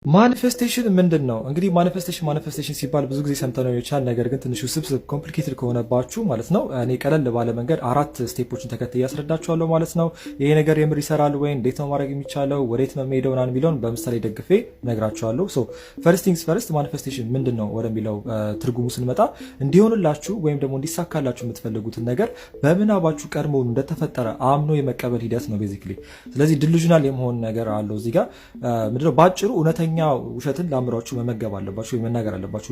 ማኒፌስቴሽን ምንድን ነው? እንግዲህ ማኒፌስቴሽን ሲባል ብዙ ጊዜ ሰምተነው ይቻል፣ ነገር ግን ትንሽ ውስብስብ ኮምፕሊኬትድ ከሆነባችሁ ማለት ነው እኔ ቀለል ባለ መንገድ 4 ስቴፖችን ተከትዬ ያስረዳችኋለሁ ማለት ነው። ይሄ ነገር የምር ይሰራል ወይ፣ እንዴት ነው ማድረግ የሚቻለው፣ ወዴት ነው የሚሄደው ምናምን የሚለውን በምሳሌ ደግፌ ነግራችኋለሁ። ሶ ፈርስት ቲንግስ ፈርስት ማኒፌስቴሽን ምንድን ነው ወደሚለው ትርጉሙ ስንመጣ እንዲሆንላችሁ ወይም ደግሞ እንዲሳካላችሁ የምትፈልጉትን ነገር በምናባችሁ ቀድሞ እንደተፈጠረ አምኖ የመቀበል ሂደት ነው ቤዚክሊ። ስለዚህ ዲሉዥናል የመሆን ነገር አለው እዚህ ጋር ምንድነው ባጭሩ እውነተኛ ውሸትን ለአእምሯችሁ መመገብ አለባችሁ ወይ መናገር አለባችሁ።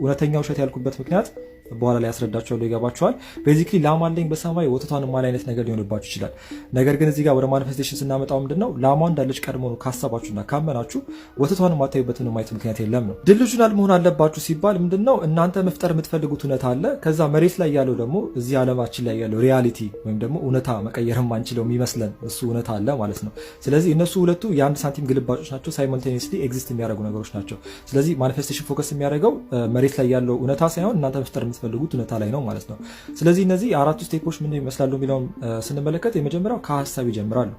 እውነተኛ ውሸት ያልኩበት ምክንያት በኋላ ላይ ያስረዳችኋለሁ፣ ይገባችኋል። ቤዚክሊ ላም አለኝ በሰማይ ወተቷን ማል አይነት ነገር ሊሆንባችሁ ይችላል። ነገር ግን እዚህ ጋር ወደ ማኒፌስቴሽን ስናመጣው ምንድነው ላሟ እንዳለች ቀድሞ ነው ካሰባችሁና ካመናችሁ ወተቷን ማታዩበትን ማየት ምክንያት የለም ነው። ዲሉዥናል መሆን አለባችሁ ሲባል ምንድነው እናንተ መፍጠር የምትፈልጉት እውነታ አለ፣ ከዛ መሬት ላይ ያለው ደግሞ እዚህ ዓለማችን ላይ ያለው ሪያሊቲ ወይም ደግሞ እውነታ መቀየር ማንችለው የሚመስለን እሱ እውነታ አለ ማለት ነው። ስለዚህ እነሱ ሁለቱ የአንድ ሳንቲም ግልባጮች ናቸው፣ ሳይሞልቴኒየስሊ ኤግዚስት የሚያደርጉ ነገሮች ናቸው። ስለዚህ ማኒፌስቴሽን ፎከስ የሚያደርገው መሬት ላይ ያለው እውነታ ሳይሆን እናንተ መፍጠር የምትፈልጉት እውነታ ላይ ነው ማለት ነው። ስለዚህ እነዚህ 4 ስቴፖች ምን ይመስላሉ የሚለውን ስንመለከት የመጀመሪያው ከሀሳብ ይጀምራሉ።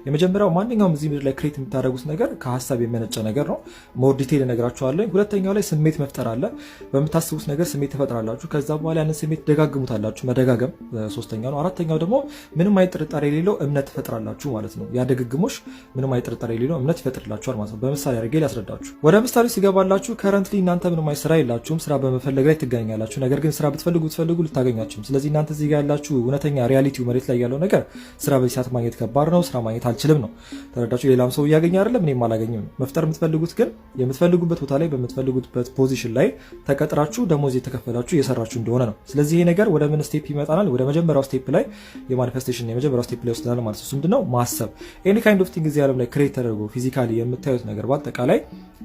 የመጀመሪያው ማንኛውም እዚህ ምድር ላይ ክሬት የምታደርጉት ነገር ከሀሳብ የመነጨ ነገር ነው። ሞር ዲቴይል እነግራችኋለሁ። ሁለተኛው ላይ ስሜት መፍጠር አለ። በምታስቡት ነገር ስሜት ትፈጥራላችሁ። ከዛ በኋላ ያንን ስሜት ደጋግሙታላችሁ፣ መደጋገም ሶስተኛው ነው። አራተኛው ደግሞ ምንም አይነት ጥርጣሬ የሌለው እምነት ትፈጥራላችሁ ማለት ነው። ያ ድግግሞሽ ምንም አይነት ጥርጣሬ የሌለው እምነት ይፈጥርላችኋል ማለት ነው። በምሳሌ አድርጌ ላስረዳችሁ። ወደ ምሳሌ ሲገባላችሁ ከረንትሊ እናንተ ምንም አይነት ስራ የላችሁም፣ ስራ በመፈለግ ላይ ትገኛላችሁ። ነገር ግን ስራ ብትፈልጉ ልታገኛችሁም። ስለዚህ እናንተ እዚህ ጋር ያላችሁ እውነተኛ ሪያሊቲው መሬት ላይ ያለው ነገር ስራ በዚህ ሰዓት ማግኘት ከባድ ነው፣ ስራ ማግኘት አልችልም ነው። ተረዳችሁ? ሌላም ሰው እያገኘ አይደለም፣ እኔም አላገኘም። መፍጠር የምትፈልጉት ግን የምትፈልጉበት ቦታ ላይ በምትፈልጉበት ፖዚሽን ላይ ተቀጥራችሁ ደሞዝ የተከፈላችሁ እየሰራችሁ እንደሆነ ነው። ስለዚህ ይሄ ነገር ወደ ምን ስቴፕ ይመጣናል? ወደ መጀመሪያው ስቴፕ ላይ የማኒፌስቴሽን የመጀመሪያው ስቴፕ ላይ ወስደናል ማለት ነው። እሱ ምንድነው? ማሰብ። ኤኒ ካይንድ ኦፍ ቲንግ እዚህ ዓለም ላይ ክሬት ተደርጎ ፊዚካሊ የምታዩት ነገር በአጠቃላይ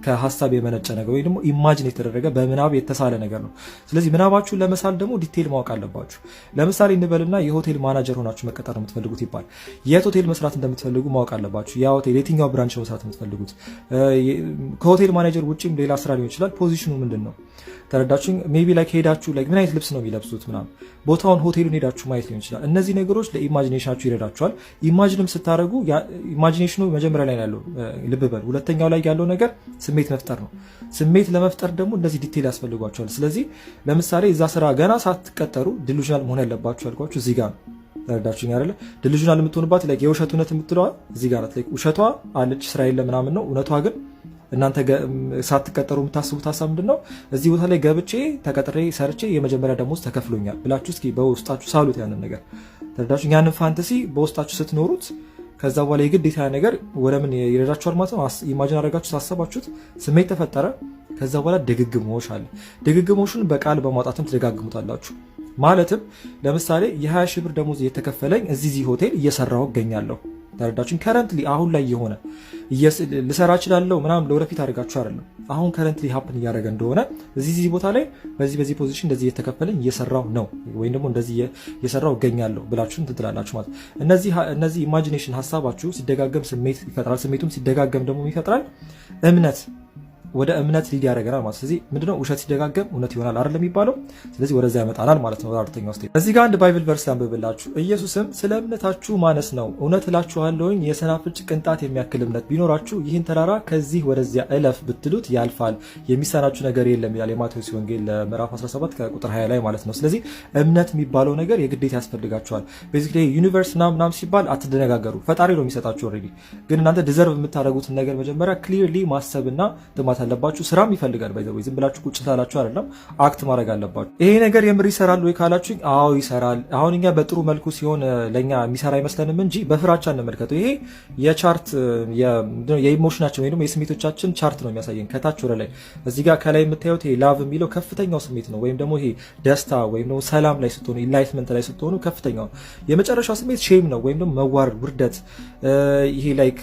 ከሀሳብ የመነጨ ነገር ወይ ደግሞ ኢማጂን የተደረገ በምናብ የተሳለ ነገር ነው። ስለዚህ ምናባችሁን ለመሳል ደግሞ ዲቴይል ማወቅ አለባችሁ። ለምሳሌ እንበልና የሆቴል ማናጀር ሆናችሁ መቀጠር ነው የምትፈልጉት ይባል። የት ሆቴል መስራት እንደምትፈልጉ ማወቅ አለባችሁ። ያ ሆቴል የትኛው ብራንች መስራት የምትፈልጉት፣ ከሆቴል ማናጀር ውጪም ሌላ ስራ ሊሆን ይችላል። ፖዚሽኑ ምንድን ነው? ተረዳችሁ? ሜቢ ላይ ከሄዳችሁ ላይ ምን አይነት ልብስ ነው የሚለብሱት ምናምን፣ ቦታውን ሆቴሉን ሄዳችሁ ማየት ሊሆን ይችላል። እነዚህ ነገሮች ለኢማጂኔሽናችሁ ይረዳችኋል። ኢማጂንም ስታደርጉ ኢማጂኔሽኑ መጀመሪያ ላይ ያለው ልብ በል። ሁለተኛው ላይ ያለው ነገር ስሜት መፍጠር ነው። ስሜት ለመፍጠር ደግሞ እንደዚህ ዲቴይል ያስፈልጓቸዋል። ስለዚህ ለምሳሌ እዛ ስራ ገና ሳትቀጠሩ ዲሉዥናል መሆን ያለባችሁ ያልኳችሁ እዚህ ጋር ነው። ተረዳችሁኝ አይደለ? ዲሉዥናል የምትሆንባት ላይ የውሸት እውነት የምትለዋ እዚህ ጋር ላይ ውሸቷ አለች ስራ የለ ምናምን ነው። እውነቷ ግን እናንተ ሳትቀጠሩ የምታስቡት ሀሳብ ምንድን ነው? እዚህ ቦታ ላይ ገብቼ ተቀጥሬ ሰርቼ የመጀመሪያ ደሞዝ ተከፍሎኛል ብላችሁ እስኪ በውስጣችሁ ሳሉት ያንን ነገር። ተረዳችሁኝ? ያንን ፋንታሲ በውስጣችሁ ስትኖሩት ከዛ በኋላ የግዴታ ነገር ወደ ምን ይረዳችኋል ማለት ነው። ኢማጂን አደረጋችሁ፣ ሳሰባችሁት፣ ስሜት ተፈጠረ። ከዛ በኋላ ድግግሞሽ አለ። ድግግሞሹን በቃል በማውጣትም ትደጋግሙታላችሁ። ማለትም ለምሳሌ የ20 ሺህ ብር ደሞዝ እየተከፈለኝ እዚህ ሆቴል እየሰራሁ እገኛለሁ። ተረዳችሁኝ? ከረንትሊ አሁን ላይ የሆነ ልሰራ እችላለሁ ምናምን ለወደፊት አድርጋችሁ አይደለም። አሁን ከረንትሊ ሀፕን እያደረገ እንደሆነ እዚህ ቦታ ላይ በዚህ ፖዚሽን እንደዚህ እየተከፈለኝ እየሰራሁ ነው ወይም ደግሞ እንደዚህ እየሰራሁ እገኛለሁ ብላችሁ ትላላችሁ ማለት። እነዚህ ኢማጂኔሽን ሀሳባችሁ ሲደጋገም ስሜት ይፈጥራል። ስሜቱም ሲደጋገም ደግሞ ይፈጥራል እምነት፣ ወደ እምነት ሊድ ያደርገናል ማለት። ስለዚህ ምንድነው ውሸት ሲደጋገም እውነት ይሆናል አይደል የሚባለው? ስለዚህ ወደዛ ያመጣናል ማለት ነው። አራተኛው ስቴፕ እዚህ ጋር አንድ ባይብል ቨርስ አንብብላችሁ። ኢየሱስም ስለ እምነታችሁ ማነስ ነው እውነት እላችኋለሁኝ የሰናፍጭ ቅንጣት የሚያክል እምነት ቢኖራችሁ ይህን ተራራ ከዚህ ወደዚያ እለፍ ብትሉት ያልፋል፣ የሚሳናችሁ ነገር የለም ይላል የማቴዎስ ወንጌል ምዕራፍ 17 ከቁጥር 20 ላይ ማለት ነው። ስለዚህ እምነት የሚባለው ነገር የግዴታ ያስፈልጋችኋል። ቤዚክሊ ዩኒቨርስ ምናምን ሲባል አትደነጋገሩ። ፈጣሪ ነው የሚሰጣችሁ ኦልሬዲ። ግን እናንተ ዲዘርቭ የምታደርጉትን ነገር መጀመሪያ ክሊርሊ ማሰብና ጥማት አለባችሁ። ስራም ይፈልጋል። ባይዘው ዝም ብላችሁ ቁጭ ስላላችሁ አይደለም፣ አክት ማድረግ አለባችሁ። ይሄ ነገር የምር ይሰራል ወይ ካላችሁ፣ አዎ ይሰራል። አሁን እኛ በጥሩ መልኩ ሲሆን ለኛ የሚሰራ አይመስለንም እንጂ በፍራቻ እንመልከተው። ይሄ የቻርት የኢሞሽናችን ወይም የስሜቶቻችን ቻርት ነው የሚያሳየን ከታች ወደ ላይ። እዚህ ጋር ከላይ የምታዩት ይሄ ላቭ የሚለው ከፍተኛው ስሜት ነው፣ ወይም ደግሞ ይሄ ደስታ ወይም ደግሞ ሰላም ላይ ስትሆኑ ኢንላይትመንት ላይ ስትሆኑ ከፍተኛው። የመጨረሻው ስሜት ሼም ነው ወይም ደግሞ መዋረድ፣ ውርደት። ይሄ ላይክ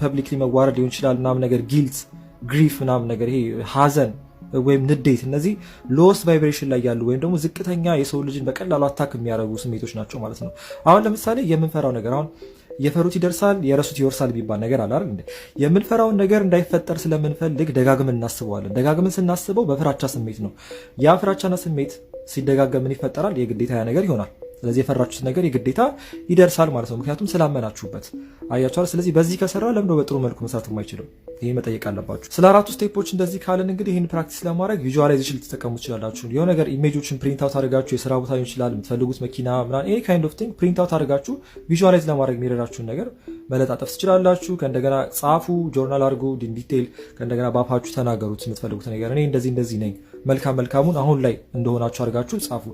ፐብሊክሊ መዋረድ ሊሆን ይችላል ምናምን ነገር፣ ጊልት፣ ግሪፍ ምናምን ነገር፣ ይሄ ሀዘን ወይም ንዴት። እነዚህ ሎስ ቫይብሬሽን ላይ ያሉ ወይም ደግሞ ዝቅተኛ የሰው ልጅን በቀላሉ አታክ የሚያደርጉ ስሜቶች ናቸው ማለት ነው። አሁን ለምሳሌ የምንፈራው ነገር አሁን የፈሩት ይደርሳል የረሱት ይወርሳል የሚባል ነገር አለ አይደል? የምንፈራውን ነገር እንዳይፈጠር ስለምንፈልግ ደጋግመን እናስበዋለን። ደጋግመን ስናስበው በፍራቻ ስሜት ነው። ያ ፍራቻና ስሜት ሲደጋገም ምን ይፈጠራል? የግዴታ ያ ነገር ይሆናል። ስለዚህ የፈራችሁት ነገር የግዴታ ይደርሳል ማለት ነው፣ ምክንያቱም ስላመናችሁበት። አያችኋል። ስለዚህ በዚህ ከሰራ ለምዶ በጥሩ መልኩ መስራት የማይችለው ይሄ መጠየቅ አለባችሁ። ስለ 4ቱ ስቴፖች እንደዚህ ካለን እንግዲህ ይህን ፕራክቲስ ለማድረግ ቪዥዋላይዜሽን ልትጠቀሙ ትችላላችሁ። የሆነ ነገር ኢሜጆችን ፕሪንት አውት አድርጋችሁ የስራ ቦታ ሊሆን ይችላል፣ የምትፈልጉት መኪና ምናምን፣ ይሄ ካይንድ ኦፍ ቲንግ ፕሪንት አውት አድርጋችሁ ቪዥዋላይዝ ለማድረግ የሚረዳችሁን ነገር መለጣጠፍ ትችላላችሁ። ከእንደገና ጻፉ፣ ጆርናል አድርጉ፣ ዲቴይል ከእንደገና ባፋችሁ ተናገሩት የምትፈልጉት ነገር። እኔ እንደዚህ ነኝ፣ መልካሙን አሁን ላይ እንደሆናችሁ አድርጋችሁ ጻፉ።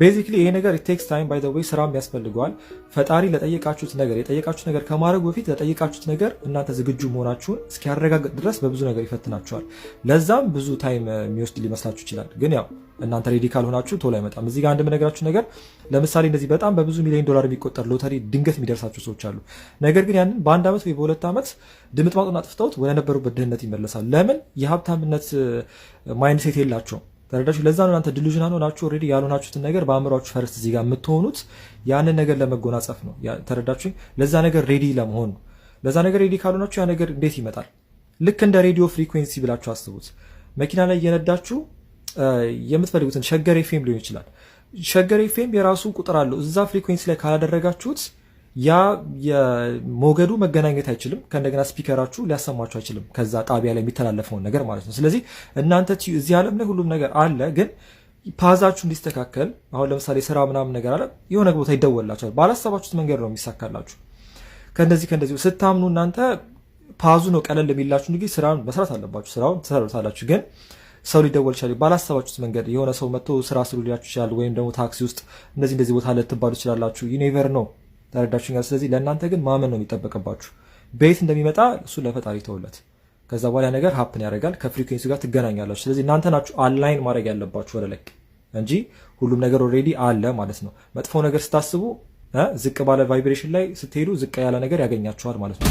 ቤዚክሊ ይሄ ነገር ቴክስ ታይም ባይ ዘ ዌይ፣ ስራም ያስፈልገዋል። ፈጣሪ ለጠየቃችሁት ነገር የጠየቃችሁት ነገር ከማድረግ በፊት ለጠየቃችሁት ነገር እናንተ ዝግጁ መሆናችሁን እስኪያረጋግጥ ድረስ በብዙ ነገር ይፈትናችኋል። ለዛም ብዙ ታይም የሚወስድ ሊመስላችሁ ይችላል፣ ግን ያው እናንተ ሬዲ ካልሆናችሁ ቶሎ አይመጣም። እዚህ ጋር አንድ የምነግራችሁ ነገር ለምሳሌ እንደዚህ በጣም በብዙ ሚሊዮን ዶላር የሚቆጠር ሎተሪ ድንገት የሚደርሳቸው ሰዎች አሉ። ነገር ግን ያንን በ1 ዓመት ወይ በ2 ዓመት ድምጥማጡን አጥፍተውት ወደ ነበሩበት ድህነት ይመለሳሉ። ለምን? የሀብታምነት ማይንድ ሴት የላቸውም። ተረዳችሁ? ለዛ ነው እናንተ ዲሉዥናል ሆናችሁ ኦልሬዲ ያልሆናችሁትን ነገር በአእምሯችሁ ፈርስት እዚህ ጋር የምትሆኑት ያንን ነገር ለመጎናጸፍ ነው። ተረዳችሁ? ለዛ ነገር ሬዲ ለመሆን ነው። ለዛ ነገር ሬዲ ካልሆናችሁ ያ ነገር እንዴት ይመጣል? ልክ እንደ ሬዲዮ ፍሪኩዌንሲ ብላችሁ አስቡት። መኪና ላይ እየነዳችሁ የምትፈልጉትን ሸገር ኤፍኤም ሊሆን ይችላል። ሸገር ኤፍኤም የራሱ ቁጥር አለው። እዛ ፍሪኩዌንሲ ላይ ካላደረጋችሁት ያ የሞገዱ መገናኘት አይችልም። ከእንደገና ስፒከራችሁ ሊያሰማችሁ አይችልም፣ ከዛ ጣቢያ ላይ የሚተላለፈውን ነገር ማለት ነው። ስለዚህ እናንተ እዚህ ዓለም ላይ ሁሉም ነገር አለ፣ ግን ፓዛችሁ እንዲስተካከል አሁን ለምሳሌ ስራ ምናምን ነገር አለ፣ የሆነ ቦታ ይደወላችኋል። ባላሰባችሁት መንገድ ነው የሚሳካላችሁ። ከእንደዚህ ስታምኑ እናንተ ፓዙ ነው ቀለል የሚላችሁ እንጂ ስራውን መስራት አለባችሁ። ስራውን ትሰሩታላችሁ፣ ግን ሰው ሊደወል ይችላል። ባላሰባችሁት መንገድ የሆነ ሰው መጥቶ ስራ ስሩ ሊላችሁ ይችላል። ወይም ደግሞ ታክሲ ውስጥ እንደዚህ ቦታ ልትባሉ ትችላላችሁ። ዩ ኔቨር ነው። ተረዳችሁኛል? ስለዚህ ለእናንተ ግን ማመን ነው የሚጠበቅባችሁ። ቤት እንደሚመጣ እሱ ለፈጣሪ ተውለት። ከዛ በኋላ ነገር ሀፕን ያደርጋል፣ ከፍሪኩዌንሲ ጋር ትገናኛላችሁ። ስለዚህ እናንተ ናችሁ አላይን ማድረግ ያለባችሁ ወደ ላይ እንጂ ሁሉም ነገር ኦልሬዲ አለ ማለት ነው። መጥፎ ነገር ስታስቡ ዝቅ ባለ ቫይብሬሽን ላይ ስትሄዱ ዝቅ ያለ ነገር ያገኛችኋል ማለት ነው።